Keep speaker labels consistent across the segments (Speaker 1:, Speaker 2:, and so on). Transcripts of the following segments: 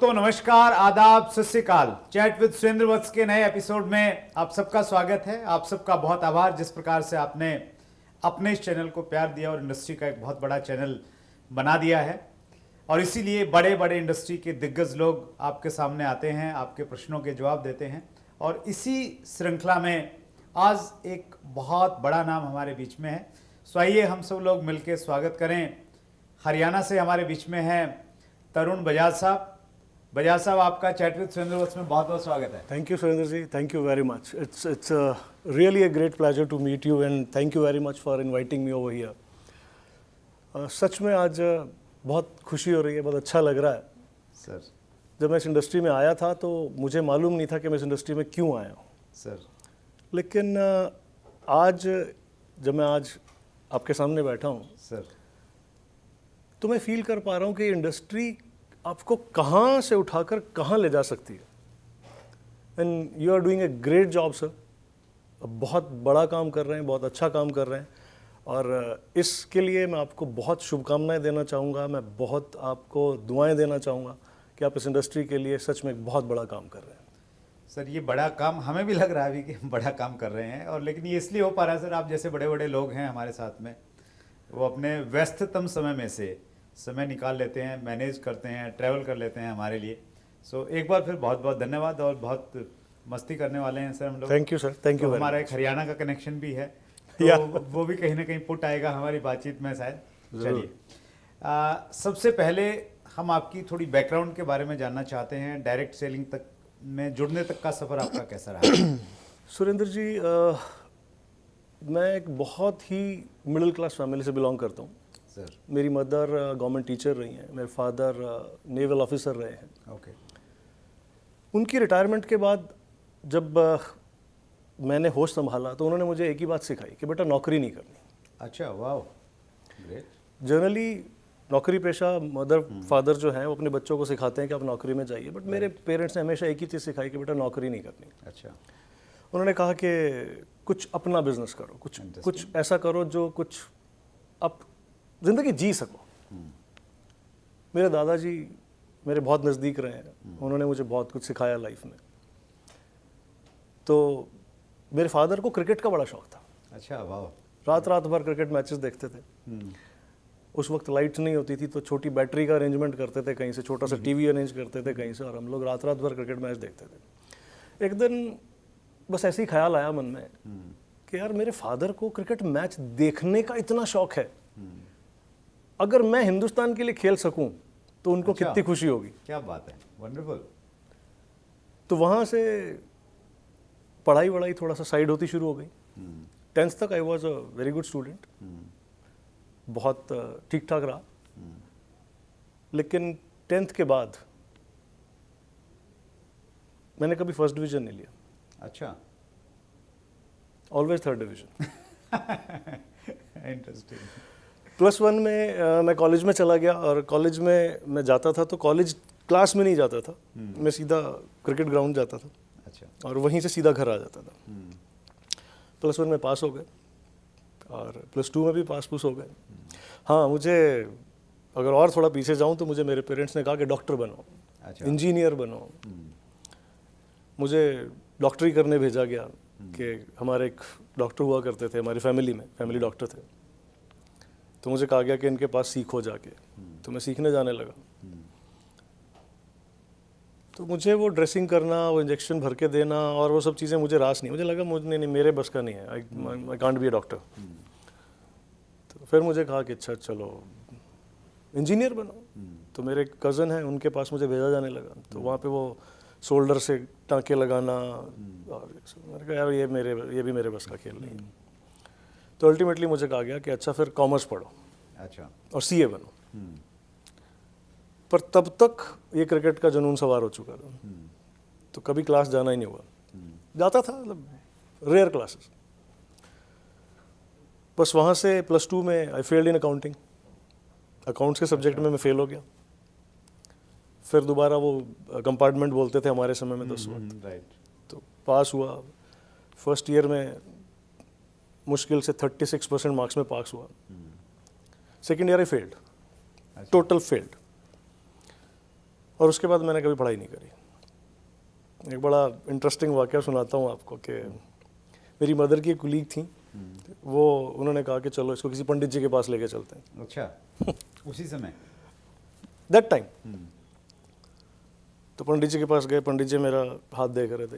Speaker 1: दोस्तों नमस्कार, आदाब, सत श्री अकाल। चैट विद सुरेंद्र वत्स के नए एपिसोड में आप सबका स्वागत है। आप सबका बहुत आभार जिस प्रकार से आपने अपने इस चैनल को प्यार दिया और इंडस्ट्री का एक बहुत बड़ा चैनल बना दिया है। और इसीलिए बड़े बड़े इंडस्ट्री के दिग्गज लोग आपके सामने आते हैं, आपके प्रश्नों के जवाब देते हैं। और इसी श्रृंखला में आज एक बहुत बड़ा नाम हमारे बीच में है। सो आइए हम सब लोग मिलकर स्वागत करें। हरियाणा से हमारे बीच में हैं तरुण बजाज साहब। बजाज साहब, आपका चैट विद सुरेंद्र वत्स में बहुत बहुत स्वागत है।
Speaker 2: Thank you Surendra ji, thank you very much. It's really a great pleasure to meet you and thank you very much for inviting me over here. सच में आज बहुत खुशी हो रही है, बहुत अच्छा लग रहा है।
Speaker 1: सर,
Speaker 2: जब मैं इस इंडस्ट्री में आया था तो मुझे मालूम नहीं था कि मैं इस इंडस्ट्री में क्यों आया हूँ।
Speaker 1: सर,
Speaker 2: लेकिन आज जब मैं आज आपके सामने बैठा हूँ
Speaker 1: सर,
Speaker 2: तो मैं फील कर पा रहा हूँ कि इंडस्ट्री आपको कहाँ से उठाकर कहाँ ले जा सकती है। And you are doing a great job sir. बहुत बड़ा काम कर रहे हैं, बहुत अच्छा काम कर रहे हैं और इसके लिए मैं आपको बहुत शुभकामनाएं देना चाहूँगा। मैं बहुत आपको दुआएं देना चाहूँगा कि आप इस इंडस्ट्री के लिए सच में एक बहुत बड़ा काम कर रहे हैं।
Speaker 1: सर, ये बड़ा काम हमें भी लग रहा है अभी कि हम बड़ा काम कर रहे हैं। और लेकिन ये इसलिए हो पा रहा है सर, आप जैसे बड़े बड़े लोग हैं हमारे साथ में, वो अपने व्यस्ततम समय में से समय निकाल लेते हैं, मैनेज करते हैं, ट्रैवल कर लेते हैं हमारे लिए। सो एक बार फिर बहुत बहुत धन्यवाद। और बहुत मस्ती करने वाले हैं सर हम लोग।
Speaker 2: Thank you sir, thank you.
Speaker 1: हमारा एक हरियाणा का कनेक्शन भी है, तो वो भी कहीं ना कहीं पुट आएगा हमारी बातचीत में शायद। चलिए, सबसे पहले हम आपकी थोड़ी बैकग्राउंड के बारे में जानना चाहते हैं। डायरेक्ट सेलिंग तक में जुड़ने तक का सफ़र आपका कैसा रहा?
Speaker 2: सुरेंद्र जी, मैं एक बहुत ही मिडिल क्लास फैमिली से बिलोंग करता हूँ
Speaker 1: सर।
Speaker 2: मेरी मदर गवर्नमेंट टीचर रही हैं, मेरे फादर नेवल ऑफिसर रहे हैं।
Speaker 1: ओके।
Speaker 2: उनकी रिटायरमेंट के बाद जब मैंने होश संभाला तो उन्होंने मुझे एक ही बात सिखाई कि बेटा नौकरी नहीं करनी।
Speaker 1: अच्छा, वाह, ग्रेट।
Speaker 2: जनरली नौकरी पेशा मदर फादर जो हैं वो अपने बच्चों को सिखाते हैं कि आप नौकरी में जाइए, बट मेरे पेरेंट्स ने हमेशा एक ही चीज़ सिखाई कि बेटा नौकरी नहीं करनी।
Speaker 1: अच्छा।
Speaker 2: उन्होंने कहा कि कुछ अपना बिजनेस करो, कुछ ऐसा करो जो कुछ आप ज़िंदगी जी सको। मेरे दादाजी मेरे बहुत नज़दीक रहे हैं, उन्होंने मुझे बहुत कुछ सिखाया लाइफ में। तो मेरे फादर को क्रिकेट का बड़ा शौक था।
Speaker 1: अच्छा, वाह।
Speaker 2: रात रात भर क्रिकेट मैचेस देखते थे। उस वक्त लाइट नहीं होती थी तो छोटी बैटरी का अरेंजमेंट करते थे कहीं से, छोटा सा टीवी अरेंज करते थे कहीं से, और हम लोग रात रात भर क्रिकेट मैच देखते थे। एक दिन बस ऐसे ही ख्याल आया मन में कि यार मेरे फादर को क्रिकेट मैच देखने का इतना शौक है, अगर मैं हिंदुस्तान के लिए खेल सकूं तो उनको
Speaker 1: अच्छा,
Speaker 2: कितनी खुशी होगी।
Speaker 1: क्या बात है, वंडरफुल।
Speaker 2: तो वहाँ से पढ़ाई वढ़ाई थोड़ा सा साइड होती शुरू हो गई। 10th तक I was a very good student, बहुत ठीक ठाक रहा। लेकिन 10th के बाद मैंने कभी फर्स्ट डिवीजन नहीं लिया।
Speaker 1: अच्छा।
Speaker 2: Always third division.
Speaker 1: इंटरेस्टिंग।
Speaker 2: +1 में मैं कॉलेज में चला गया और कॉलेज में मैं जाता था तो कॉलेज क्लास में नहीं जाता था, मैं सीधा क्रिकेट ग्राउंड जाता था।
Speaker 1: अच्छा।
Speaker 2: और वहीं से सीधा घर आ जाता था। +1 में पास हो गए और +2 में भी पास पूस हो गए। हाँ, मुझे अगर और थोड़ा पीछे जाऊं तो मुझे मेरे पेरेंट्स ने कहा कि डॉक्टर बनो,
Speaker 1: अच्छा,
Speaker 2: इंजीनियर बनो। मुझे डॉक्टरी करने भेजा गया कि हमारे एक डॉक्टर हुआ करते थे हमारी फैमिली में, फैमिली डॉक्टर थे। तो मुझे कहा गया कि इनके पास सीखो जाके। तो मैं सीखने जाने लगा। तो मुझे वो ड्रेसिंग करना, वो इंजेक्शन भर के देना और वो सब चीज़ें मुझे रास नहीं, मुझे लगा मुझे नहीं मेरे बस का नहीं है, I can't be a doctor. तो फिर मुझे कहा कि अच्छा चलो इंजीनियर बनो। तो मेरे कज़न हैं, उनके पास मुझे भेजा जाने लगा। तो वहाँ पे वो शोल्डर से टाँके लगाना, और मैंने कहा यार ये भी मेरे बस का खेल नहीं है। तो अल्टीमेटली मुझे कहा गया कि अच्छा फिर कॉमर्स पढ़ो,
Speaker 1: अच्छा, और
Speaker 2: CA बनो। पर तब तक ये क्रिकेट का जुनून सवार हो चुका था, तो कभी क्लास जाना ही नहीं हुआ। जाता था मतलब रेयर क्लासेस। बस वहाँ से +2 में I failed in accounting, accounts के सब्जेक्ट में मैं फेल हो गया। फिर दोबारा वो कंपार्टमेंट बोलते थे हमारे समय में 10 वक्त,
Speaker 1: राइट।
Speaker 2: तो पास हुआ। फर्स्ट ईयर में मुश्किल से 36% मार्क्स में पास हुआ। Second year I failed, total failed. और उसके बाद मैंने कभी पढ़ाई नहीं करी। एक बड़ा इंटरेस्टिंग वाक़या सुनाता हूँ आपको कि मेरी मदर की एक कुलीग थी, वो उन्होंने कहा कि चलो इसको किसी पंडित जी के पास लेके चलते हैं।
Speaker 1: अच्छा, उसी समय?
Speaker 2: That time. तो पंडित जी के पास गए, पंडित जी मेरा हाथ देख रहे थे।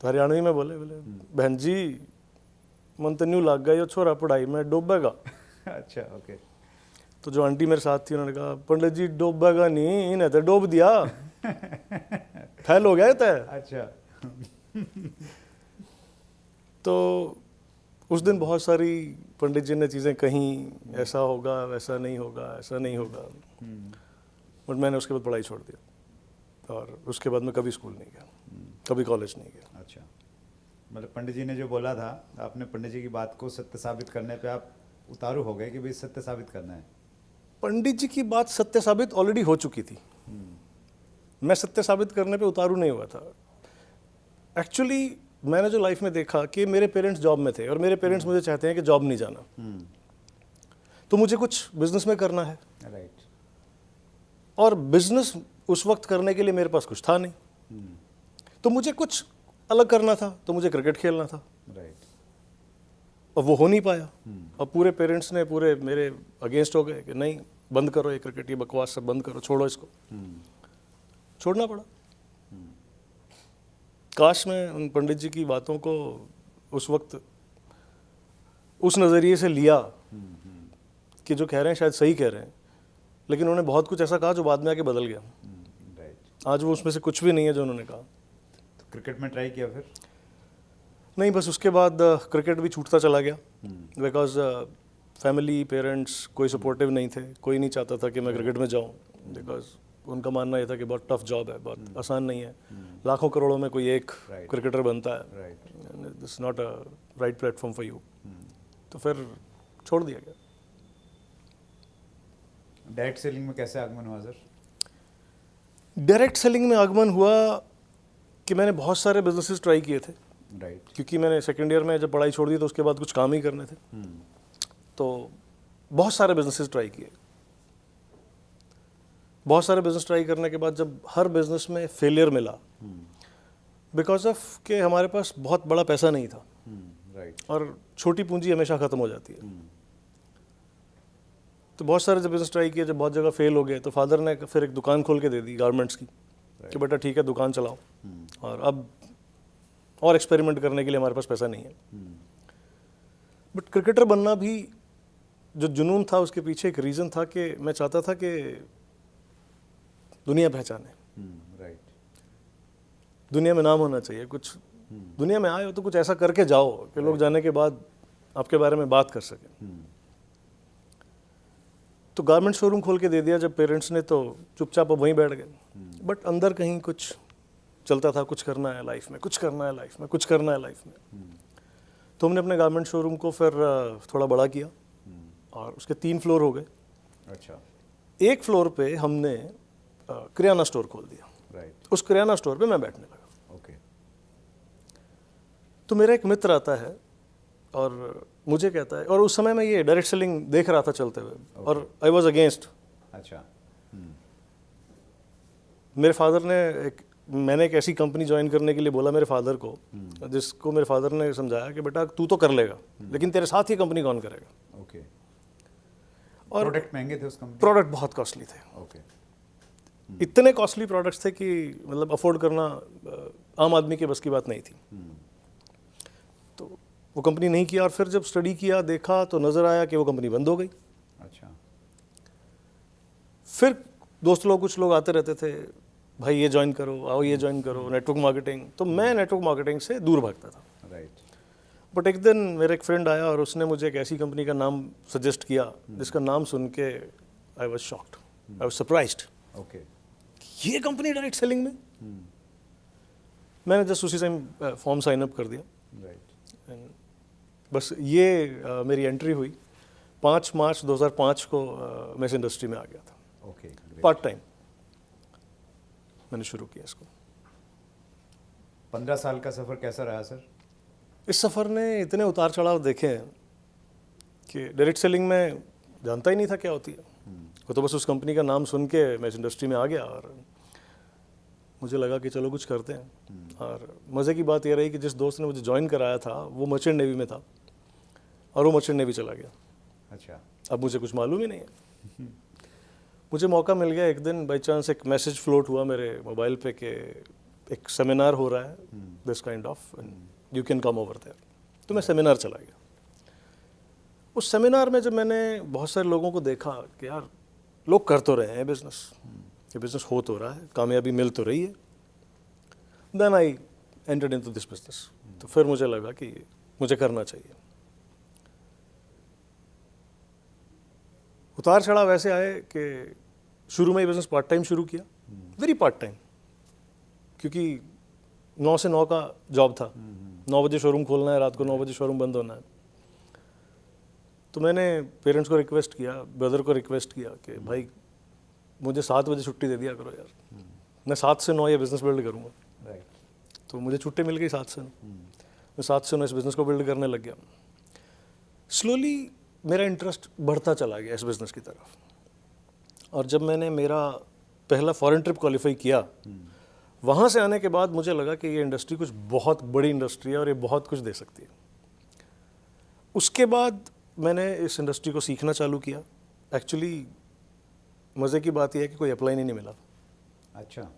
Speaker 2: तो हरियाणवी में बोले बहन जी मन तो न्यू लग गया ये छोरा पढ़ाई में डूबेगा।
Speaker 1: अच्छा, ओके।
Speaker 2: तो जो आंटी मेरे साथ थी उन्होंने कहा पंडित जी डूबेगा नहीं, इन्हें तो डूब दिया, फेल हो गया ये तो।
Speaker 1: अच्छा।
Speaker 2: तो उस दिन बहुत सारी पंडित जी ने चीज़ें कहीं, ऐसा होगा, वैसा नहीं होगा, ऐसा नहीं होगा, बट मैंने उसके बाद पढ़ाई छोड़ दिया और उसके बाद मैं कभी स्कूल नहीं गया, कभी कॉलेज नहीं गया।
Speaker 1: अच्छा, मतलब पंडित जी ने जो बोला था, आपने पंडित जी की बात को सत्य साबित करने पे आप उतारू हो गए कि भाई सत्य साबित करना है।
Speaker 2: पंडित जी की बात सत्य साबित ऑलरेडी हो चुकी थी, मैं सत्य साबित करने पे उतारू नहीं हुआ था। एक्चुअली मैंने जो लाइफ में देखा कि मेरे पेरेंट्स जॉब में थे और मेरे पेरेंट्स मुझे चाहते हैं कि जॉब नहीं जाना, तो मुझे कुछ बिजनेस में करना है।
Speaker 1: राइट।
Speaker 2: और बिजनेस उस वक्त करने के लिए मेरे पास कुछ था नहीं, तो मुझे कुछ अलग करना था, तो मुझे क्रिकेट खेलना था।
Speaker 1: राइट।
Speaker 2: और वो हो नहीं पाया। अब पूरे पेरेंट्स ने पूरे मेरे अगेंस्ट हो गए कि नहीं बंद करो ये क्रिकेट, ये बकवास सब बंद करो, छोड़ो इसको। छोड़ना पड़ा। काश मैं उन पंडित जी की बातों को उस वक्त उस नज़रिए से लिया कि जो कह रहे हैं शायद सही कह रहे हैं, लेकिन उन्होंने बहुत कुछ ऐसा कहा जो बाद में आके बदल गया।
Speaker 1: राइट।
Speaker 2: आज वो उसमें से कुछ भी नहीं है जो उन्होंने कहा।
Speaker 1: तो क्रिकेट में ट्राई किया फिर?
Speaker 2: नहीं, बस उसके बाद क्रिकेट भी छूटता चला गया, बिकॉज फैमिली पेरेंट्स कोई सपोर्टिव नहीं थे, कोई नहीं चाहता था कि मैं क्रिकेट में जाऊं, बिकॉज उनका मानना ये था कि बहुत टफ जॉब है, बहुत आसान नहीं है, लाखों करोड़ों में कोई एक क्रिकेटर बनता है,
Speaker 1: right.
Speaker 2: This not a right platform for you. तो फिर छोड़ दिया गया।
Speaker 1: डायरेक्ट सेलिंग में कैसे आगमन हुआ सर?
Speaker 2: डायरेक्ट सेलिंग में आगमन हुआ कि मैंने बहुत सारे बिजनेसेस ट्राई किए थे,
Speaker 1: राइट।
Speaker 2: क्योंकि मैंने सेकेंड ईयर में जब पढ़ाई छोड़ दी तो उसके बाद कुछ काम ही करने थे, तो बहुत सारे बिजनेसेस ट्राई किए। बहुत सारे बिजनेस ट्राई करने के बाद जब हर बिजनेस में फेलियर मिला, बिकॉज ऑफ कि हमारे पास बहुत बड़ा पैसा नहीं था,
Speaker 1: राइट।
Speaker 2: और छोटी पूंजी हमेशा ख़त्म हो जाती है। तो बहुत सारे जब बिजनेस ट्राई किए, जब बहुत जगह फेल हो गए, तो फादर ने फिर एक दुकान खोल के दे दी गारमेंट्स की, कि बेटा ठीक है दुकान चलाओ, और अब और एक्सपेरिमेंट करने के लिए हमारे पास पैसा नहीं है। बट क्रिकेटर बनना भी जो जुनून था उसके पीछे एक रीज़न था कि मैं चाहता था कि दुनिया पहचाने,
Speaker 1: राइट।
Speaker 2: दुनिया में नाम होना चाहिए, कुछ दुनिया में आए हो तो कुछ ऐसा करके जाओ कि लोग जाने के बाद आपके बारे में बात कर सकें। तो गारमेंट शोरूम खोल के दे दिया जब पेरेंट्स ने, तो चुपचाप अब वहीं बैठ गए। बट अंदर कहीं कुछ चलता था, कुछ करना है लाइफ में, कुछ करना है लाइफ में, कुछ करना है लाइफ में। तो हमने अपने गारमेंट शोरूम को फिर थोड़ा बड़ा किया, और उसके 3 फ्लोर हो गए।
Speaker 1: अच्छा।
Speaker 2: एक फ्लोर पे हमने किराना स्टोर खोल दिया।
Speaker 1: राइट।
Speaker 2: उस किराना स्टोर पे मैं बैठने लगा।
Speaker 1: ओके।
Speaker 2: तो मेरा एक मित्र आता है और मुझे कहता है, और उस समय मैं ये डायरेक्ट सेलिंग देख रहा था चलते हुए, और आई वॉज अगेंस्ट।
Speaker 1: अच्छा।
Speaker 2: मेरे फादर ने मैंने एक ऐसी कंपनी ज्वाइन करने के लिए बोला मेरे फादर को, जिसको मेरे फादर ने समझाया कि बेटा तू तो कर लेगा, लेकिन तेरे साथ ही कंपनी कौन करेगा।
Speaker 1: ओके।
Speaker 2: और
Speaker 1: प्रोडक्ट महंगे थे उस कंपनी?
Speaker 2: प्रोडक्ट बहुत कॉस्टली थे।
Speaker 1: ओके।
Speaker 2: इतने कॉस्टली प्रोडक्ट्स थे कि मतलब अफोर्ड करना आम आदमी के बस की बात नहीं थी। तो वो कंपनी नहीं किया, और फिर जब स्टडी किया, देखा, तो नज़र आया कि वो कंपनी बंद हो गई।
Speaker 1: अच्छा।
Speaker 2: फिर दोस्त लोग, कुछ लोग आते रहते थे, भाई ये ज्वाइन करो, आओ ये ज्वाइन करो, नेटवर्क मार्केटिंग। तो मैं नेटवर्क मार्केटिंग से दूर भागता था।
Speaker 1: राइट।
Speaker 2: बट एक दिन मेरा एक फ्रेंड आया और उसने मुझे एक ऐसी कंपनी का नाम सजेस्ट किया, जिसका नाम सुन के I was shocked, I was surprised.
Speaker 1: Okay.
Speaker 2: ये कंपनी डायरेक्ट सेलिंग में। मैंने जस्ट उसी टाइम फॉर्म साइन अप कर दिया।
Speaker 1: राइट।
Speaker 2: बस ये मेरी एंट्री हुई। 5 मार्च 2005 को मैं इस इंडस्ट्री में आ गया था।
Speaker 1: ओके।
Speaker 2: पार्ट टाइम मैंने शुरू किया इसको।
Speaker 1: 15 साल का सफ़र कैसा रहा सर?
Speaker 2: इस सफ़र ने इतने उतार चढ़ाव देखे हैं कि डायरेक्ट सेलिंग में जानता ही नहीं था क्या होती है। वो तो बस उस कंपनी का नाम सुन के मैं इस इंडस्ट्री में आ गया और मुझे लगा कि चलो कुछ करते हैं। और मज़े की बात ये रही कि जिस दोस्त ने मुझे ज्वाइन कराया था वो मर्चेंट नेवी में था और वो मर्चेंट नेवी चला गया।
Speaker 1: अच्छा।
Speaker 2: अब मुझे कुछ मालूम ही नहीं है। मुझे मौका मिल गया एक दिन, बाई चांस एक मैसेज फ्लोट हुआ मेरे मोबाइल पे कि एक सेमिनार हो रहा है this kind of, you can come over there. तो मैं सेमिनार चला गया। उस सेमिनार में जब मैंने बहुत सारे लोगों को देखा कि यार लोग कर तो रहे हैं बिजनेस, ये बिजनेस हो तो रहा है, कामयाबी मिल तो रही है, then I entered into this business. तो फिर मुझे लगा कि मुझे करना चाहिए। उतार चढ़ाव ऐसे आए कि शुरू में ये बिजनेस पार्ट टाइम शुरू किया, वेरी पार्ट टाइम, क्योंकि 9 से 9 का जॉब था। 9 बजे शोरूम खोलना है, रात को 9 बजे शोरूम बंद होना है। तो मैंने पेरेंट्स को रिक्वेस्ट किया, ब्रदर को रिक्वेस्ट किया कि भाई मुझे 7 बजे छुट्टी दे दिया करो यार, मैं 7 से 9 ये बिज़नेस बिल्ड करूँगा। तो मुझे छुट्टी मिल गई 7 से 9। मैं 7 से 9 इस बिज़नेस को बिल्ड करने लग गया। स्लोली मेरा इंटरेस्ट बढ़ता चला गया इस बिज़नेस की तरफ। और जब मैंने मेरा पहला फॉरेन ट्रिप क्वालिफाई किया, वहाँ से आने के बाद मुझे लगा कि ये इंडस्ट्री कुछ बहुत बड़ी इंडस्ट्री है और ये बहुत कुछ दे सकती है। उसके बाद मैंने इस इंडस्ट्री को सीखना चालू किया। एक्चुअली मज़े की बात यह है कि कोई अप्लाई नहीं मिला।
Speaker 1: अच्छा।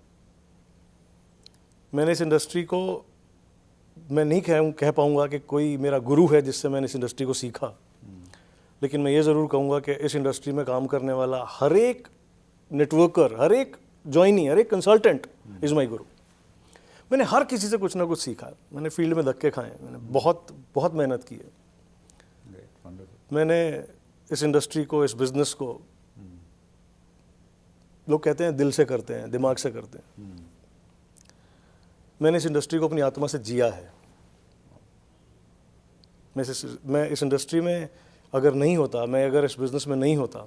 Speaker 2: मैंने इस इंडस्ट्री को, मैं नहीं कह पाऊँगा कि कोई मेरा गुरु है जिससे मैंने इस इंडस्ट्री को सीखा, लेकिन मैं ये ज़रूर कहूँगा कि इस इंडस्ट्री में काम करने वाला हर एक नेटवर्कर, हर एक जॉइनी, हर एक कंसल्टेंट इज़ माई गुरु। मैंने हर किसी से कुछ ना कुछ सीखा। मैंने फील्ड में धक्के खाए, मैंने बहुत बहुत मेहनत की है। मैंने इस इंडस्ट्री को, इस बिज़नेस को, लोग कहते हैं दिल से करते हैं, दिमाग से करते हैं, मैंने इस इंडस्ट्री को अपनी आत्मा से जिया है। मैं इस इंडस्ट्री में अगर नहीं होता, मैं अगर इस बिज़नेस में नहीं होता,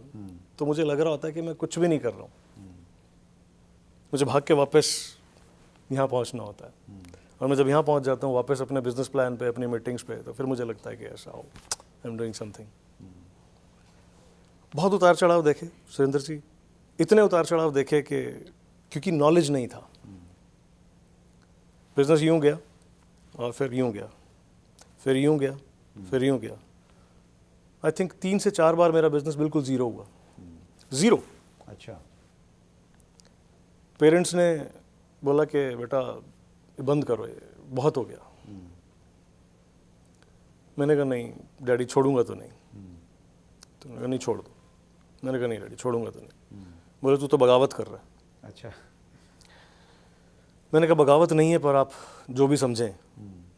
Speaker 2: तो मुझे लग रहा होता है कि मैं कुछ भी नहीं कर रहा हूँ। मुझे भाग के वापस यहाँ पहुँचना होता है। और मैं जब यहाँ पहुँच जाता हूँ वापस अपने बिजनेस प्लान पे, अपनी मीटिंग्स पे, तो फिर मुझे लगता है कि ऐसा हो, आई एम डूइंग समथिंग। बहुत उतार चढ़ाव देखे सुरेंद्र जी, इतने उतार चढ़ाव देखे कि क्योंकि नॉलेज नहीं था। बिजनेस यूँ गया और फिर यूँ गया, फिर यूँ गया, फिर यूँ गया। आई थिंक 3 से 4 बार मेरा बिजनेस बिल्कुल ज़ीरो हुआ, ज़ीरो।
Speaker 1: अच्छा।
Speaker 2: पेरेंट्स ने बोला कि बेटा बंद करो, ये बहुत हो गया। मैंने कहा नहीं डैडी, छोड़ूंगा तो नहीं। तो मैंने कहा नहीं छोड़ दो। मैंने कहा नहीं डैडी, छोड़ूंगा तो नहीं। बोले तू तो बगावत कर रहा है।
Speaker 1: अच्छा।
Speaker 2: मैंने कहा बगावत नहीं है, पर आप जो भी समझें,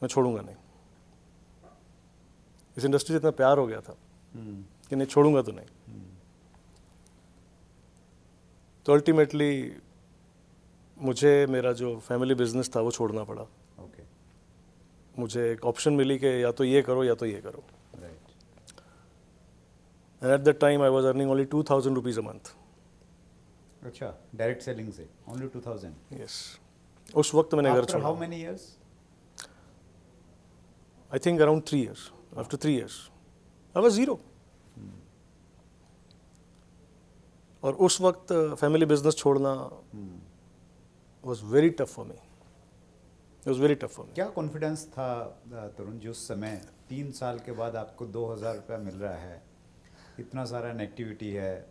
Speaker 2: मैं छोड़ूंगा नहीं। इस इंडस्ट्री से इतना प्यार हो गया था कि नहीं छोड़ूंगा तो नहीं। तो अल्टीमेटली मुझे मेरा जो फैमिली बिजनेस था वो छोड़ना पड़ा।
Speaker 1: ओके।
Speaker 2: मुझे एक ऑप्शन मिली कि या तो ये करो या तो ये करो।
Speaker 1: Right.
Speaker 2: And at that time I was earning only 2000 rupees a month.
Speaker 1: अच्छा, डायरेक्ट सेलिंग से ओनली 2000?
Speaker 2: यस। उस वक्त मैंने घर
Speaker 1: आफ्टर
Speaker 2: छोड़ा।
Speaker 1: How many years?
Speaker 2: I think around 3 years. After 3 years I was zero. और उस वक्त फैमिली बिजनेस छोड़ना was very tough for me. It was very tough for me.
Speaker 1: क्या कॉन्फिडेंस था तरुण जी उस समय? 3 साल के बाद आपको 2000 रुपया मिल रहा है, इतना सारा नेगेटिविटी है,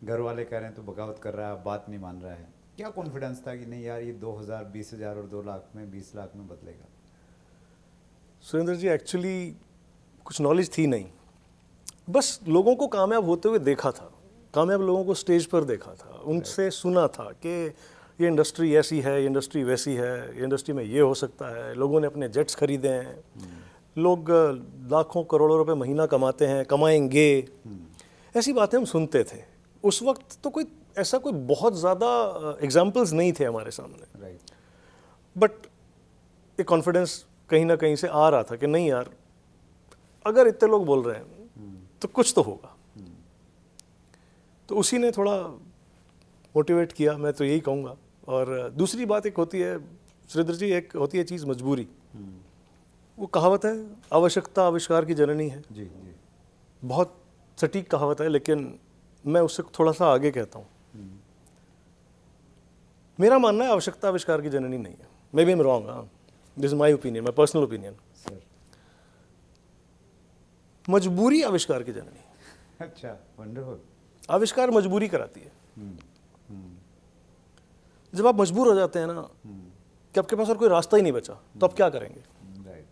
Speaker 1: घर वाले कह रहे हैं तो बगावत कर रहा है, आप बात नहीं मान रहा है। क्या कॉन्फिडेंस था कि नहीं यार ये 2000, 20,000 और 2 लाख में, 20 लाख में बदलेगा?
Speaker 2: सुरेंद्र जी एक्चुअली कुछ नॉलेज थी नहीं, बस लोगों को कामयाब होते हुए देखा था, कामयाब लोगों को स्टेज पर देखा था, उनसे सुना था कि ये इंडस्ट्री ऐसी है, ये इंडस्ट्री वैसी है, ये इंडस्ट्री में ये हो सकता है। लोगों ने अपने जेट्स खरीदे हैं, लोग लाखों करोड़ों रुपए महीना कमाते हैं, कमाएंगे, ऐसी बातें हम सुनते थे। उस वक्त तो कोई ऐसा कोई बहुत ज़्यादा एग्जाम्पल्स नहीं थे हमारे सामने।
Speaker 1: राइट।
Speaker 2: बट एक कॉन्फिडेंस कहीं ना कहीं से आ रहा था कि नहीं यार, अगर इतने लोग बोल रहे हैं तो कुछ तो होगा। तो उसी ने थोड़ा मोटिवेट किया, मैं तो यही कहूँगा। और दूसरी बात एक होती है सुरेंद्र जी, एक होती है चीज़ मजबूरी। वो कहावत है, आवश्यकता आविष्कार की जननी है।
Speaker 1: जी जी।
Speaker 2: बहुत सटीक कहावत है, लेकिन मैं उससे थोड़ा सा आगे कहता हूँ। मेरा मानना है आवश्यकता आविष्कार की जननी नहीं है। मे बी एम रॉन्ग, हाँ, this is my opinion, my personal opinion.
Speaker 1: Sir
Speaker 2: मजबूरी आविष्कार की जननी है।
Speaker 1: अच्छा, वंडरफुल।
Speaker 2: आविष्कार मजबूरी कराती है। जब आप मजबूर हो जाते हैं ना कि आपके पास और कोई रास्ता ही नहीं बचा, तो आप क्या करेंगे?
Speaker 1: राइट।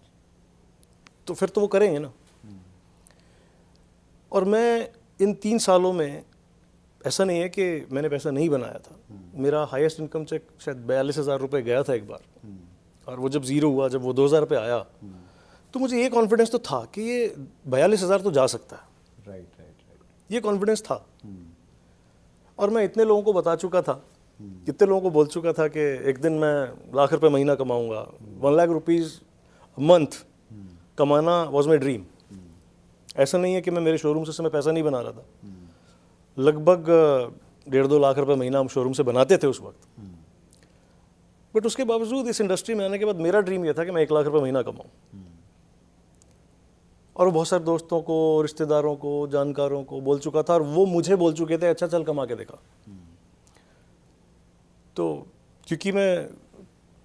Speaker 2: तो फिर तो वो करेंगे ना। और मैं इन 3 सालों में, ऐसा नहीं है कि मैंने पैसा नहीं बनाया था। मेरा हाईएस्ट इनकम चेक शायद 42,000 रुपये गया था एक बार, और वो जब ज़ीरो हुआ, जब वो 2,000 रुपये आया, तो मुझे ये कॉन्फिडेंस तो था कि ये 42,000 तो जा सकता है।
Speaker 1: Right right right.
Speaker 2: ये कॉन्फिडेंस था। और मैं इतने लोगों को बता चुका था, कितने लोगों को बोल चुका था कि एक दिन मैं लाख रुपए महीना कमाऊंगा, 1 लाख रुपीज़ मंथ कमाना वॉज माई ड्रीम। ऐसा नहीं है कि मैं मेरे शोरूम से मैं पैसा नहीं बना रहा था। लगभग 1.5-2 लाख रुपए महीना हम शोरूम से बनाते थे उस वक्त। बट उसके बावजूद इस इंडस्ट्री में आने के बाद मेरा ड्रीम यह था कि मैं 1 लाख रुपए महीना कमाऊं। और वो बहुत सारे दोस्तों को, रिश्तेदारों को, जानकारों को बोल चुका था, और वो मुझे बोल चुके थे, अच्छा चल कमा के देखा। तो क्योंकि मैं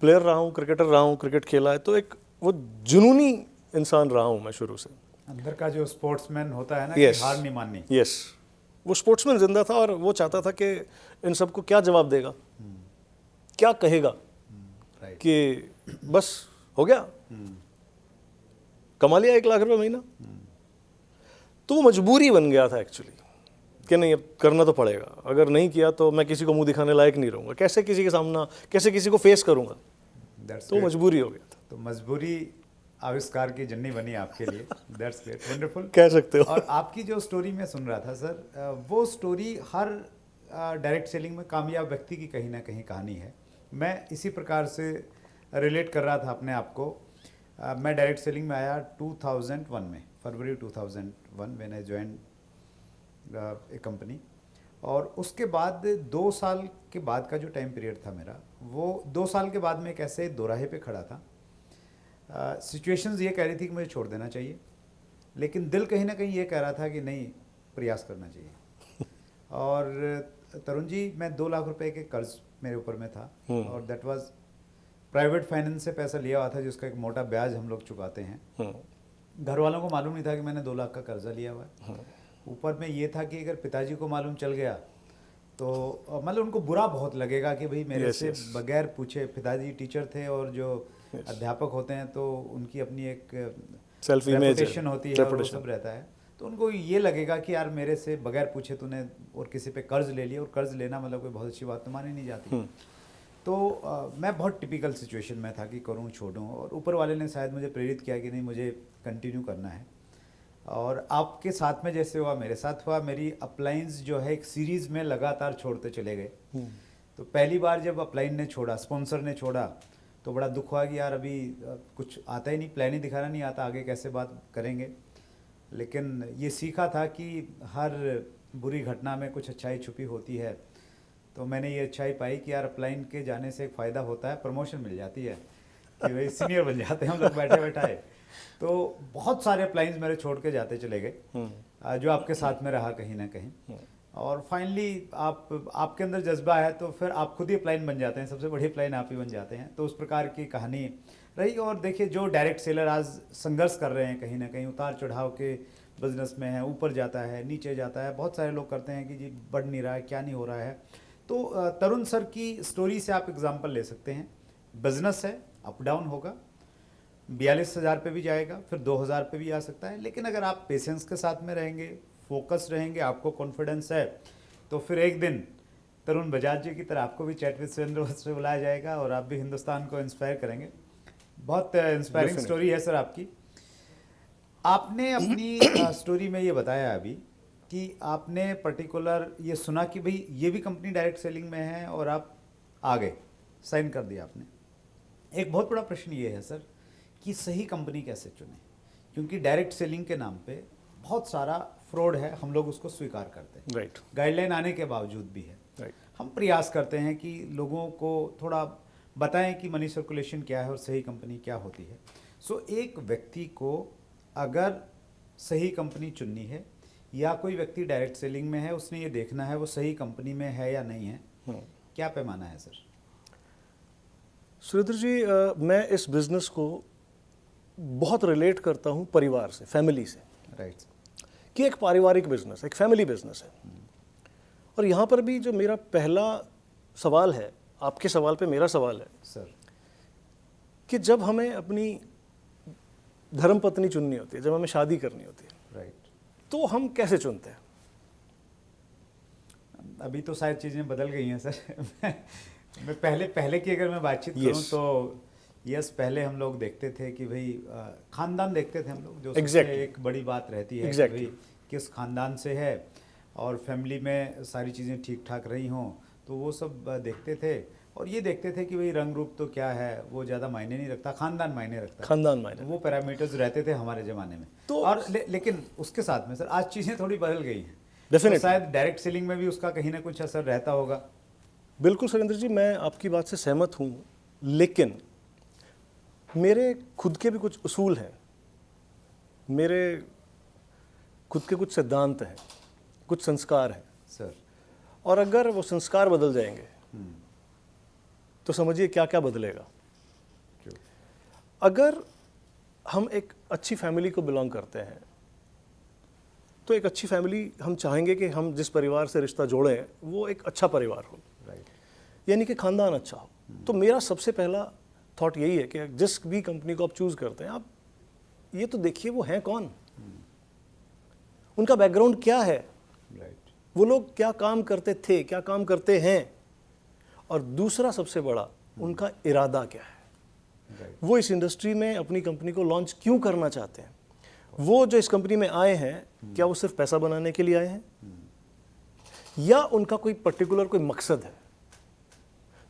Speaker 2: प्लेयर रहा हूँ, क्रिकेटर रहा हूँ, क्रिकेट खेला है, तो एक वो जुनूनी इंसान रहा हूँ मैं शुरू से।
Speaker 1: अंदर का जो स्पोर्ट्समैन होता है ना,
Speaker 2: Yes.
Speaker 1: कि हार नहीं माननी।
Speaker 2: यस, वो स्पोर्ट्समैन जिंदा था, और वो चाहता था कि इन सबको क्या जवाब देगा, क्या कहेगा,
Speaker 1: राइट।
Speaker 2: कि बस हो गया, कमा लिया 1 लाख रुपए महीना। तो वो मजबूरी बन गया था एक्चुअली, कि नहीं अब करना तो पड़ेगा, अगर नहीं किया तो मैं किसी को मुंह दिखाने लायक नहीं रहूँगा, कैसे किसी के सामना, कैसे किसी को फेस करूँगा।
Speaker 1: That's
Speaker 2: तो
Speaker 1: great.
Speaker 2: मजबूरी हो गया था,
Speaker 1: तो मजबूरी आविष्कार की जननी बनी आपके लिए। That's great, wonderful.
Speaker 2: कह सकते हो।
Speaker 1: और आपकी जो स्टोरी मैं सुन रहा था सर, वो स्टोरी हर डायरेक्ट सेलिंग में कामयाब व्यक्ति की कहीं ना कहीं कहानी है। मैं इसी प्रकार से रिलेट कर रहा था अपने आप को। मैं डायरेक्ट सेलिंग में आया 2001 में, फरवरी 2001 when I join A company. और उसके बाद 2 साल के बाद का जो टाइम पीरियड था मेरा, वो 2 साल के बाद मैं एक ऐसे दोराहे पे खड़ा था। सिचुएशंस ये कह रही थी कि मुझे छोड़ देना चाहिए, लेकिन दिल कहीं ना कहीं ये कह रहा था कि नहीं, प्रयास करना चाहिए। और तरुण जी, मैं 2 लाख रुपए के कर्ज मेरे ऊपर में था, और दैट वाज प्राइवेट फाइनेंस से पैसा लिया हुआ था, जिसका एक मोटा ब्याज हम लोग चुकाते हैं। घर वालों को मालूम नहीं था कि मैंने 2 लाख का कर्जा लिया हुआ है। ऊपर में ये था कि अगर पिताजी को मालूम चल गया तो मतलब उनको बुरा बहुत लगेगा कि भाई मेरे से बगैर पूछे, पिताजी टीचर थे, और जो अध्यापक होते हैं तो उनकी अपनी एक
Speaker 2: सेल्फ इमेज
Speaker 1: होती है, और वो सब रहता है। तो उनको ये लगेगा कि यार मेरे से बगैर पूछे तूने और किसी पे कर्ज ले लिया, और कर्ज लेना मतलब कोई बहुत अच्छी बात तो मानी नहीं जाती। तो मैं बहुत टिपिकल सिचुएशन में था कि करूं छोड़ूं, और ऊपर वाले ने शायद मुझे प्रेरित किया कि नहीं, मुझे कंटिन्यू करना है। और आपके साथ में जैसे हुआ मेरे साथ हुआ, मेरी अपलाइंस जो है एक सीरीज़ में लगातार छोड़ते चले गए। तो पहली बार जब अपलाइन ने छोड़ा, स्पॉन्सर ने छोड़ा, तो बड़ा दुख हुआ कि यार अभी कुछ आता ही नहीं, प्लान ही दिखाना नहीं आता, आगे कैसे बात करेंगे। लेकिन ये सीखा था कि हर बुरी घटना में कुछ अच्छाई छुपी होती है। तो मैंने ये अच्छाई पाई कि यार अपलाइन के जाने से एक फ़ायदा होता है, प्रमोशन मिल जाती है, कि भाई सीनियर बन जाते हैं हम लोग बैठे बैठाए। तो बहुत सारे अपलाइंस मेरे छोड़ के जाते चले गए, जो आपके साथ में रहा कहीं ना कहीं। और फाइनली आपके अंदर जज्बा है तो फिर आप खुद ही अपलाइन बन जाते हैं, सबसे बड़ी अपलाइन आप ही बन जाते हैं। तो उस प्रकार की कहानी रही। और देखिए, जो डायरेक्ट सेलर आज संघर्ष कर रहे हैं, कहीं ना कहीं उतार चढ़ाव के बिजनेस में है, ऊपर जाता है, नीचे जाता है, बहुत सारे लोग करते हैं कि जी बढ़ नहीं रहा है, क्या नहीं हो रहा है। तो तरुण सर की स्टोरी से आप एग्जाम्पल ले सकते हैं। बिजनेस है, अप डाउन होगा, 42,000 पे भी जाएगा, फिर 2,000 पे भी आ सकता है। लेकिन अगर आप पेशेंस के साथ में रहेंगे, फोकस रहेंगे, आपको कॉन्फिडेंस है, तो फिर एक दिन तरुण बजाज जी की तरह आपको भी चैट विद सुरेंद्र वत्स में बुलाया जाएगा, और आप भी हिंदुस्तान को इंस्पायर करेंगे। बहुत इंस्पायरिंग स्टोरी है सर आपकी। आपने अपनी स्टोरी में ये बताया अभी कि आपने पर्टिकुलर ये सुना कि भाई ये भी कंपनी डायरेक्ट सेलिंग में है, और आप आ गए, साइन कर दिया आपने। एक बहुत बड़ा प्रश्न ये है सर कि सही कंपनी कैसे चुने, क्योंकि डायरेक्ट सेलिंग के नाम पे बहुत सारा फ्रॉड है, हम लोग उसको स्वीकार करते हैं।
Speaker 2: राइट।
Speaker 1: गाइडलाइन आने के बावजूद भी है।
Speaker 2: राइट।
Speaker 1: हम प्रयास करते हैं कि लोगों को थोड़ा बताएं कि मनी सर्कुलेशन क्या है और सही कंपनी क्या होती है। सो एक व्यक्ति को अगर सही कंपनी चुननी है, या कोई व्यक्ति डायरेक्ट सेलिंग में है, उसने ये देखना है वो सही कंपनी में है या नहीं है, क्या पैमाना है सर?
Speaker 2: सुरेंद्र जी, मैं इस बिजनेस को बहुत रिलेट करता हूँ परिवार से, फैमिली से,
Speaker 1: राइट
Speaker 2: कि एक पारिवारिक बिजनेस, एक फैमिली बिजनेस है। और यहाँ पर भी जो मेरा पहला सवाल है, आपके सवाल पे मेरा सवाल है
Speaker 1: सर,
Speaker 2: कि जब हमें अपनी धर्मपत्नी चुननी होती है, जब हमें शादी करनी होती है,
Speaker 1: राइट,
Speaker 2: तो हम कैसे चुनते हैं?
Speaker 1: अभी तो सारी चीज़ें बदल गई हैं सर। मैं पहले की अगर मैं बातचीत करूं
Speaker 2: Yes.
Speaker 1: तो यस, पहले हम लोग देखते थे कि भाई खानदान देखते थे हम लोग, जो सबसे
Speaker 2: Exactly.
Speaker 1: एक बड़ी बात रहती है
Speaker 2: Exactly.
Speaker 1: कि भाई किस खानदान से है और फैमिली में सारी चीज़ें ठीक ठाक रही हों, तो वो सब देखते थे। और ये देखते थे कि भाई रंग रूप तो क्या है, वो ज़्यादा मायने नहीं रखता, खानदान मायने रखता है।
Speaker 2: खानदान मायने।
Speaker 1: वो पैरामीटर्स रहते थे हमारे ज़माने में।
Speaker 2: तो
Speaker 1: और लेकिन उसके साथ में सर आज चीज़ें थोड़ी बदल गई हैं,
Speaker 2: Definitely.
Speaker 1: तो शायद डायरेक्ट सेलिंग में भी उसका कहीं ना कुछ असर रहता होगा।
Speaker 2: बिल्कुल सुरेंद्र जी, मैं आपकी बात से सहमत हूँ, लेकिन मेरे खुद के भी कुछ उसूल हैं, मेरे खुद के कुछ सिद्धांत हैं, कुछ संस्कार हैं,
Speaker 1: सर,
Speaker 2: और अगर वो संस्कार बदल जाएंगे तो समझिए क्या क्या बदलेगा।
Speaker 1: क्यों?
Speaker 2: अगर हम एक अच्छी फैमिली को बिलोंग करते हैं, तो एक अच्छी फैमिली हम चाहेंगे कि हम जिस परिवार से रिश्ता जोड़ें वो एक अच्छा परिवार हो,
Speaker 1: राइट,
Speaker 2: यानी कि खानदान अच्छा हो। तो मेरा सबसे पहला थॉट यही है कि जिस भी कंपनी को आप चूज करते हैं, आप ये तो देखिए वो हैं कौन, उनका बैकग्राउंड क्या है,
Speaker 1: राइट,
Speaker 2: वो लोग क्या काम करते थे, क्या काम करते हैं, और दूसरा सबसे बड़ा उनका इरादा क्या है,
Speaker 1: राइट,
Speaker 2: वो इस इंडस्ट्री में अपनी कंपनी को लॉन्च क्यों करना चाहते हैं। वो जो इस कंपनी में आए हैं, क्या वो सिर्फ पैसा बनाने के लिए आए हैं, या उनका कोई पर्टिकुलर कोई मकसद है।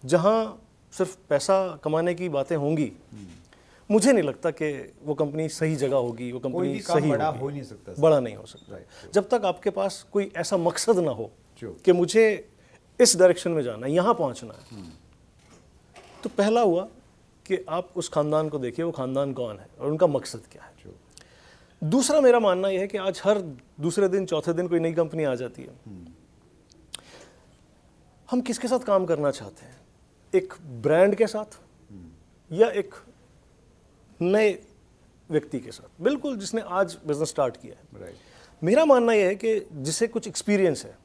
Speaker 2: जहां सिर्फ पैसा कमाने की बातें होंगी, मुझे नहीं लगता कि वो कंपनी सही जगह होगी, वो
Speaker 1: कोई
Speaker 2: कंपनी
Speaker 1: भी काम
Speaker 2: सही
Speaker 1: बड़ा
Speaker 2: होगी।
Speaker 1: हो नहीं सकता सर।
Speaker 2: बड़ा नहीं हो सकता
Speaker 1: राइट,
Speaker 2: जब तक आपके पास कोई ऐसा मकसद ना हो
Speaker 1: जो
Speaker 2: कि मुझे इस डायरेक्शन में जाना है, यहाँ पहुँचना है। तो पहला हुआ कि आप उस खानदान को देखिए, वो खानदान कौन है और उनका मकसद क्या है।
Speaker 1: जो
Speaker 2: दूसरा मेरा मानना यह है कि आज हर दूसरे दिन चौथे दिन कोई नई कंपनी आ जाती है। हम किसके साथ काम करना चाहते हैं, एक ब्रांड के साथ या एक नए व्यक्ति के साथ, बिल्कुल जिसने आज बिजनेस स्टार्ट किया है।
Speaker 1: राइट,
Speaker 2: मेरा मानना यह है कि जिसे कुछ एक्सपीरियंस है,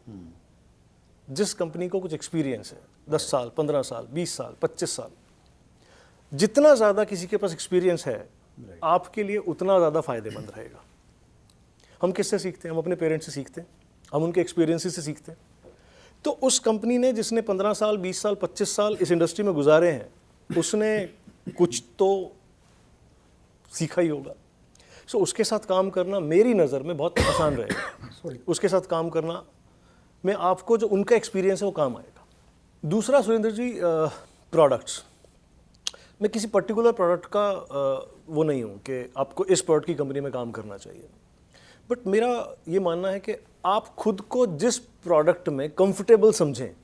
Speaker 2: जिस कंपनी को कुछ एक्सपीरियंस है, 10 साल, 15 साल, 20 साल, 25 साल, जितना ज़्यादा किसी के पास एक्सपीरियंस है, आपके लिए उतना ज़्यादा फायदेमंद रहेगा। हम किससे सीखते हैं? हम अपने पेरेंट्स से सीखते हैं, हम उनके एक्सपीरियंसेस से सीखते हैं। तो उस कंपनी ने जिसने 15 साल, 20 साल, 25 साल इस इंडस्ट्री में गुजारे हैं, उसने कुछ तो सीखा ही होगा। सो उसके साथ काम करना मेरी नज़र में बहुत आसान रहेगा। उसके साथ काम करना में आपको जो उनका एक्सपीरियंस है वो काम आएगा। दूसरा सुरेंद्र जी, प्रोडक्ट्स। मैं किसी पर्टिकुलर प्रोडक्ट का वो नहीं हूँ कि आपको इस प्रोडक्ट की कंपनी में काम करना चाहिए, बट मेरा ये मानना है कि आप खुद को जिस प्रोडक्ट में कंफर्टेबल समझें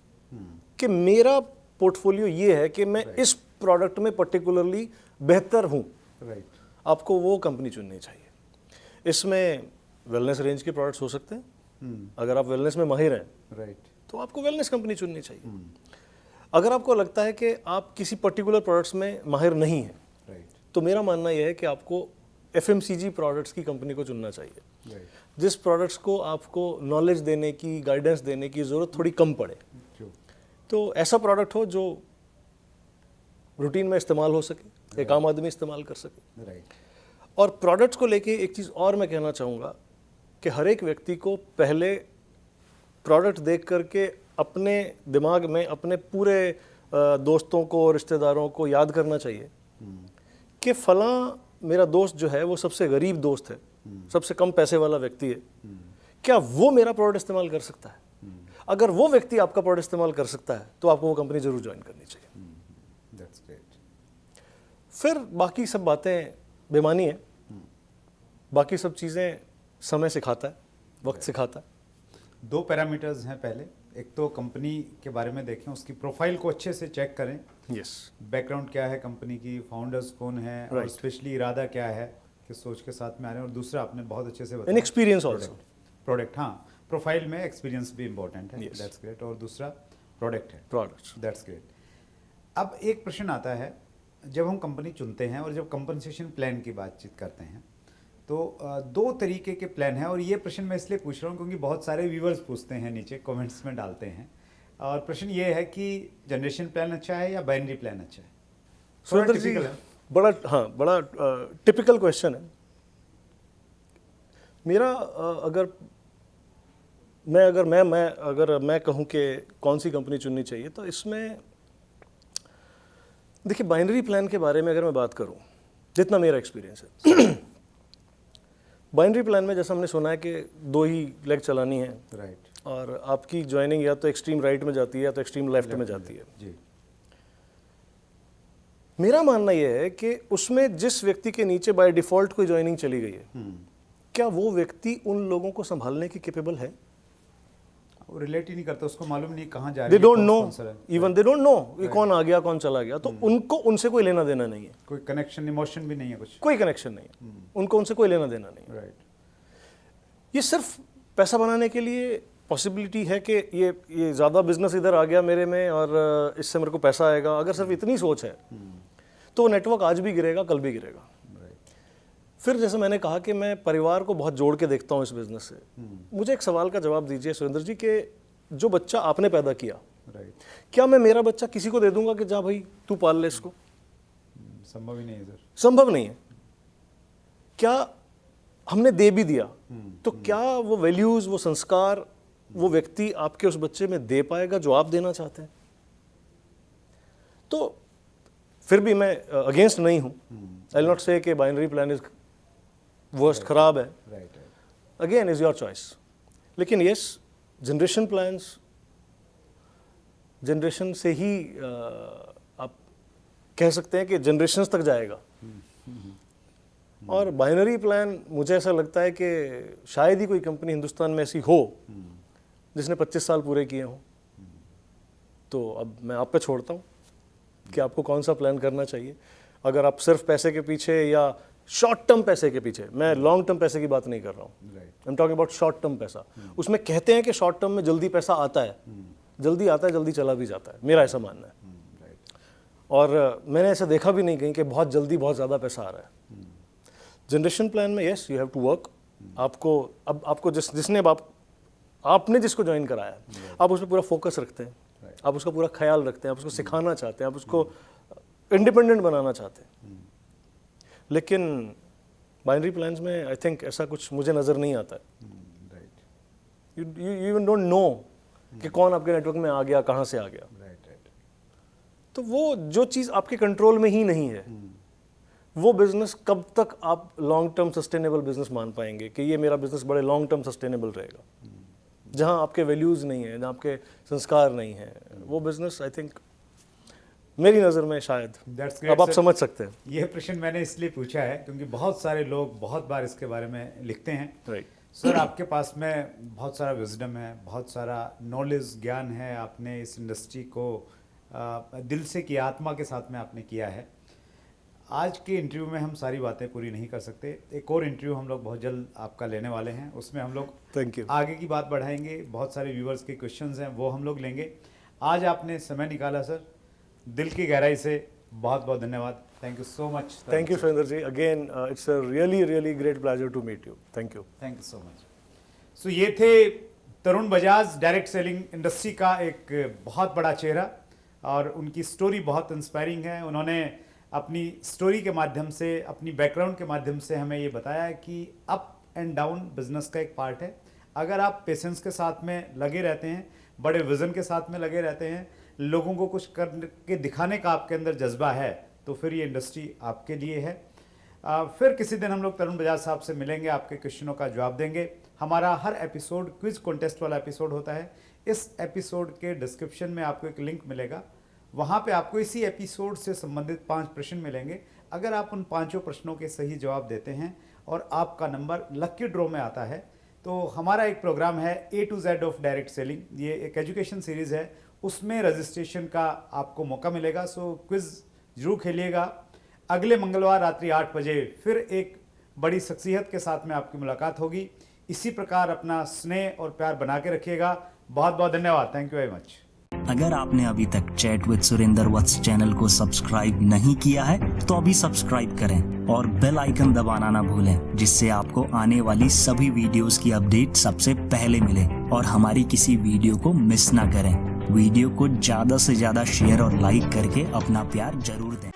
Speaker 2: कि मेरा पोर्टफोलियो ये है कि मैं इस प्रोडक्ट में पर्टिकुलरली बेहतर हूँ,
Speaker 1: राइट,
Speaker 2: आपको वो कंपनी चुननी चाहिए। इसमें वेलनेस रेंज के प्रोडक्ट्स हो सकते हैं। अगर आप वेलनेस में माहिर हैं
Speaker 1: राइट,
Speaker 2: तो आपको वेलनेस कंपनी चुननी चाहिए। अगर आपको लगता है कि आप किसी पर्टिकुलर प्रोडक्ट्स में माहिर नहीं हैं,
Speaker 1: राइट,
Speaker 2: तो मेरा मानना यह है कि आपको FMCG प्रोडक्ट्स की कंपनी को चुनना चाहिए,
Speaker 1: राइट,
Speaker 2: जिस प्रोडक्ट्स को आपको नॉलेज देने की, गाइडेंस देने की ज़रूरत थोड़ी कम पड़े।
Speaker 1: जो
Speaker 2: तो ऐसा प्रोडक्ट हो जो रूटीन में इस्तेमाल हो सके, एक आम आदमी इस्तेमाल कर सके।
Speaker 1: राइट,
Speaker 2: और प्रोडक्ट्स को लेके एक चीज़ और मैं कहना चाहूँगा कि हर एक व्यक्ति को पहले प्रोडक्ट देख करके अपने दिमाग में अपने पूरे दोस्तों को, रिश्तेदारों को याद करना चाहिए कि फलां मेरा दोस्त जो है वो सबसे गरीब दोस्त है, सबसे कम पैसे वाला व्यक्ति है, क्या वो मेरा प्रोडक्ट इस्तेमाल कर सकता है? अगर वो व्यक्ति आपका प्रोडक्ट इस्तेमाल कर सकता है तो आपको वो कंपनी ज़रूर ज्वाइन करनी चाहिए।
Speaker 1: That's great.
Speaker 2: फिर बाकी सब बातें बेमानी है, बाकी सब चीज़ें समय सिखाता है, वक्त सिखाता है।
Speaker 1: 2 पैरामीटर्स हैं। पहले एक तो कंपनी के बारे में देखें, उसकी प्रोफाइल को अच्छे से चेक करें,
Speaker 2: यस,
Speaker 1: बैकग्राउंड क्या है कंपनी की, फाउंडर्स कौन है, और
Speaker 2: Right.
Speaker 1: स्पेशली इरादा क्या है, किस सोच के साथ में आ रहे हैं। और दूसरा आपने बहुत अच्छे से
Speaker 2: एन
Speaker 1: बताया
Speaker 2: एक्सपीरियंस ऑल्सो।
Speaker 1: प्रोडक्ट, हाँ, प्रोफाइल में एक्सपीरियंस भी इम्पोर्टेंट है,
Speaker 2: Yes.
Speaker 1: That's great. और दूसरा प्रोडक्ट है,
Speaker 2: प्रोडक्ट्स।
Speaker 1: That's great. अब एक प्रश्न आता है, जब हम कंपनी चुनते हैं और जब कंपनसेशन प्लान की बातचीत करते हैं तो दो तरीके के प्लान हैं। और ये प्रश्न मैं इसलिए पूछ रहा हूँ क्योंकि बहुत सारे व्यूवर्स पूछते हैं, नीचे कमेंट्स में डालते हैं। और प्रश्न ये है कि जनरेशन प्लान अच्छा है या बाइनरी प्लान अच्छा है? थोड़ा
Speaker 2: सुरेंद्र जी,
Speaker 1: typical है।
Speaker 2: बड़ा टिपिकल क्वेश्चन है मेरा। अगर मैं कहूँ कि कौन सी कंपनी चुननी चाहिए, तो इसमें देखिए, बाइनरी प्लान के बारे में अगर मैं बात करूँ, जितना मेरा एक्सपीरियंस है, बाइनरी प्लान में जैसा हमने सुना है कि 2 ही लेग चलानी है,
Speaker 1: राइट,
Speaker 2: और आपकी ज्वाइनिंग या तो एक्सट्रीम राइट में जाती है या तो एक्सट्रीम लेफ्ट में जाती है।
Speaker 1: जी,
Speaker 2: मेरा मानना यह है कि उसमें जिस व्यक्ति के नीचे बाय डिफॉल्ट कोई ज्वाइनिंग चली गई है, क्या वो व्यक्ति उन लोगों को संभालने की कैपेबल है?
Speaker 1: वो रिलेट ही नहीं करता, उसको मालूम नहीं कहाँ जा रही
Speaker 2: दे
Speaker 1: है,
Speaker 2: डोंट
Speaker 1: कौन
Speaker 2: नो,
Speaker 1: sponsor है।
Speaker 2: इवन दे डोंट नो ये कौन आ गया कौन चला गया, तो उनको उनसे कोई लेना देना नहीं है,
Speaker 1: कोई कनेक्शन, इमोशन भी नहीं है कुछ,
Speaker 2: कोई कनेक्शन नहीं है, उनको उनसे कोई लेना देना नहीं है।
Speaker 1: राइट।
Speaker 2: ये सिर्फ पैसा बनाने के लिए पॉसिबिलिटी है कि ये ज़्यादा बिजनेस इधर आ गया मेरे में और इससे मेरे को पैसा आएगा। अगर सिर्फ इतनी सोच है तो वो नेटवर्क आज भी गिरेगा, कल भी गिरेगा। फिर जैसे मैंने कहा कि मैं परिवार को बहुत जोड़ के देखता हूँ इस बिजनेस से। मुझे एक सवाल का जवाब दीजिए सुरेंद्र जी, कि जो बच्चा आपने पैदा किया,
Speaker 1: राइट,
Speaker 2: क्या मैं मेरा बच्चा किसी को दे दूंगा कि जा भाई तू पाल ले इसको?
Speaker 1: संभव ही नहीं है सर।
Speaker 2: संभव नहीं है। क्या हमने दे भी दिया तो क्या वो वैल्यूज, वो संस्कार, वो व्यक्ति आपके उस बच्चे में दे पाएगा जो आप देना चाहते हैं? तो फिर भी मैं अगेंस्ट नहीं हूं। आई विल नॉट से कि बाइनरी प्लान इज वर्स्ट, खराब है।
Speaker 1: Right,
Speaker 2: again is your choice. लेकिन यस, जनरेशन प्लान्स, जनरेशन से ही आप कह सकते हैं कि जनरेशन्स तक जाएगा। और बाइनरी प्लान, मुझे ऐसा लगता है कि शायद ही कोई कंपनी हिंदुस्तान में ऐसी हो जिसने 25 साल पूरे किए हों। तो अब मैं आप पे छोड़ता हूँ कि आपको कौन सा प्लान करना चाहिए। अगर आप सिर्फ पैसे के पीछे या शॉर्ट टर्म पैसे के पीछे, मैं लॉन्ग टर्म पैसे की बात नहीं कर रहा हूँ,
Speaker 1: right,
Speaker 2: I am talking about short term पैसा। उसमें कहते हैं कि शॉर्ट टर्म में जल्दी पैसा आता है, जल्दी आता है, जल्दी चला भी जाता है, मेरा ऐसा मानना है।
Speaker 1: राइट,
Speaker 2: और मैंने ऐसा देखा भी नहीं कहीं कि बहुत जल्दी बहुत ज़्यादा पैसा आ रहा है। जनरेशन प्लान में yes, you have to work. आपको अब आपको जिसने आपने जिसको ज्वाइन कराया है, आप उस पर पूरा फोकस रखते हैं, आप उसका पूरा ख्याल रखते हैं, आप उसको सिखाना चाहते हैं, आप उसको इंडिपेंडेंट बनाना चाहते हैं। लेकिन बाइनरी प्लान्स में आई थिंक ऐसा कुछ मुझे नज़र नहीं आता है।
Speaker 1: Right,
Speaker 2: you even don't know कि कौन आपके नेटवर्क में आ गया, कहाँ से आ गया।
Speaker 1: राइट, राइट,
Speaker 2: तो वो जो चीज़ आपके कंट्रोल में ही नहीं है, वो बिजनेस कब तक आप लॉन्ग टर्म सस्टेनेबल बिजनेस मान पाएंगे कि ये मेरा बिजनेस बड़े लॉन्ग टर्म सस्टेनेबल रहेगा? जहाँ आपके वैल्यूज़ नहीं है, जहाँ आपके संस्कार नहीं है, वो बिजनेस आई थिंक मेरी नज़र में शायद,
Speaker 1: That's great,
Speaker 2: अब आप
Speaker 1: sir.
Speaker 2: समझ सकते हैं।
Speaker 1: ये प्रश्न मैंने इसलिए पूछा है क्योंकि बहुत सारे लोग बहुत बार इसके बारे में लिखते हैं।
Speaker 2: राइट,
Speaker 1: सर, आपके पास में बहुत सारा विजडम है, बहुत सारा नॉलेज, ज्ञान है, आपने इस इंडस्ट्री को दिल से किया, आत्मा के साथ में आपने किया है। आज के इंटरव्यू में हम सारी बातें पूरी नहीं कर सकते। एक और इंटरव्यू हम लोग बहुत जल्द आपका लेने वाले हैं, उसमें हम लोग
Speaker 2: थैंक यू।
Speaker 1: आगे की बात बढ़ाएंगे। बहुत सारे व्यूवर्स के क्वेश्चंस हैं, वो हम लोग लेंगे। आज आपने समय निकाला सर, दिल की गहराई से बहुत बहुत धन्यवाद। Thank you so much.
Speaker 2: Thank you Surendra ji, again it's a really great pleasure to meet you. Thank you.
Speaker 1: Thank you so much. So ये थे Tarun Bajaj, direct selling industry का एक बहुत बड़ा चेहरा, और उनकी स्टोरी बहुत इंस्पायरिंग है। उन्होंने अपनी स्टोरी के माध्यम से, अपनी बैकग्राउंड के माध्यम से हमें ये बताया कि अप एंड डाउन बिजनेस का एक पार्ट है। अगर आप पेशेंस के साथ में लगे रहते हैं, बड़े विजन के साथ में लगे रहते हैं, लोगों को कुछ करके दिखाने का आपके अंदर जज्बा है, तो फिर ये इंडस्ट्री आपके लिए है। फिर किसी दिन हम लोग तरुण बजाज साहब से मिलेंगे, आपके क्वेश्चनों का जवाब देंगे। हमारा हर एपिसोड क्विज कॉन्टेस्ट वाला एपिसोड होता है। इस एपिसोड के डिस्क्रिप्शन में आपको एक लिंक मिलेगा, वहाँ पे आपको इसी एपिसोड से संबंधित 5 प्रश्न मिलेंगे। अगर आप उन 5 प्रश्नों के सही जवाब देते हैं और आपका नंबर लकी ड्रॉ में आता है, तो हमारा एक प्रोग्राम है A to Z of direct selling, ये एक एजुकेशन सीरीज़ है, उसमें रजिस्ट्रेशन का आपको मौका मिलेगा। सो क्विज़ जरूर खेलिएगा। अगले मंगलवार रात्रि 8 बजे फिर एक बड़ी शख्सियत के साथ में आपकी मुलाकात होगी। इसी प्रकार अपना स्नेह और प्यार बना के रखिएगा। बहुत बहुत धन्यवाद। Thank you very much.
Speaker 3: अगर आपने अभी तक chat with Surendra Vats channel को सब्सक्राइब नहीं किया है तो अभी सब्सक्राइब करें और बेल आइकन दबाना ना भूलें, जिससे आपको आने वाली सभी वीडियोस की अपडेट सबसे पहले मिले और हमारी किसी वीडियो को मिस ना करें। वीडियो को ज्यादा से ज्यादा शेयर और लाइक करके अपना प्यार जरूर दें।